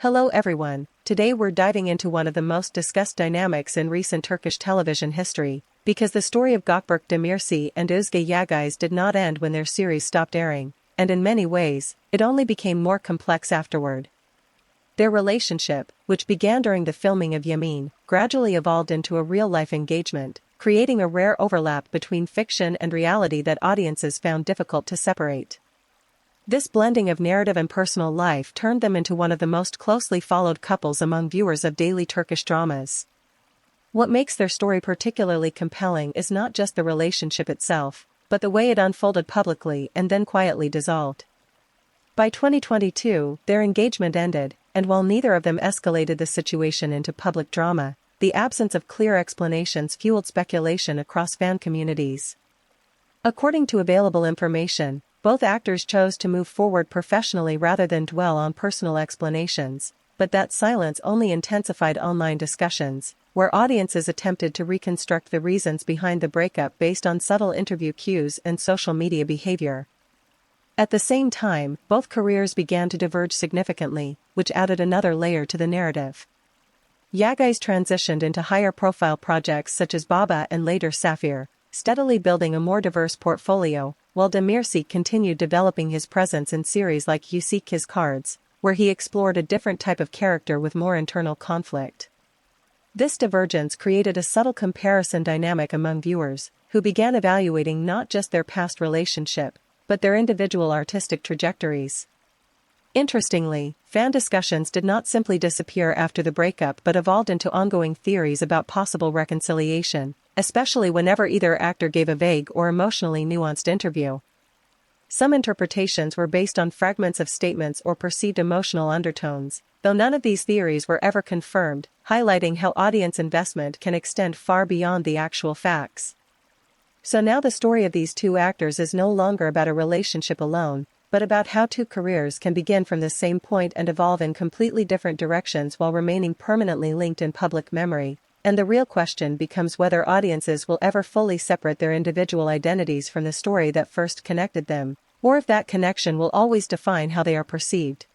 Hello everyone, today we're diving into one of the most discussed dynamics in recent Turkish television history, because the story of Gökberk Demirci and Özge Yağız did not end when their series stopped airing, and in many ways, it only became more complex afterward. Their relationship, which began during the filming of Yamin, gradually evolved into a real-life engagement, creating a rare overlap between fiction and reality that audiences found difficult to separate. This blending of narrative and personal life turned them into one of the most closely followed couples among viewers of daily Turkish dramas. What makes their story particularly compelling is not just the relationship itself, but the way it unfolded publicly and then quietly dissolved. By 2022, their engagement ended, and while neither of them escalated the situation into public drama, the absence of clear explanations fueled speculation across fan communities. According to available information, both actors chose to move forward professionally rather than dwell on personal explanations, but that silence only intensified online discussions, where audiences attempted to reconstruct the reasons behind the breakup based on subtle interview cues and social media behavior. At the same time, both careers began to diverge significantly, which added another layer to the narrative. Yağız transitioned into higher-profile projects such as Baba and later Safir, steadily building a more diverse portfolio, while Demirci continued developing his presence in series like Yüksek Kız Kardeşler, where he explored a different type of character with more internal conflict. This divergence created a subtle comparison dynamic among viewers, who began evaluating not just their past relationship, but their individual artistic trajectories. Interestingly, fan discussions did not simply disappear after the breakup but evolved into ongoing theories about possible reconciliation, especially whenever either actor gave a vague or emotionally nuanced interview. Some interpretations were based on fragments of statements or perceived emotional undertones, though none of these theories were ever confirmed, highlighting how audience investment can extend far beyond the actual facts. So now the story of these two actors is no longer about a relationship alone, but about how two careers can begin from the same point and evolve in completely different directions while remaining permanently linked in public memory. And the real question becomes whether audiences will ever fully separate their individual identities from the story that first connected them, or if that connection will always define how they are perceived.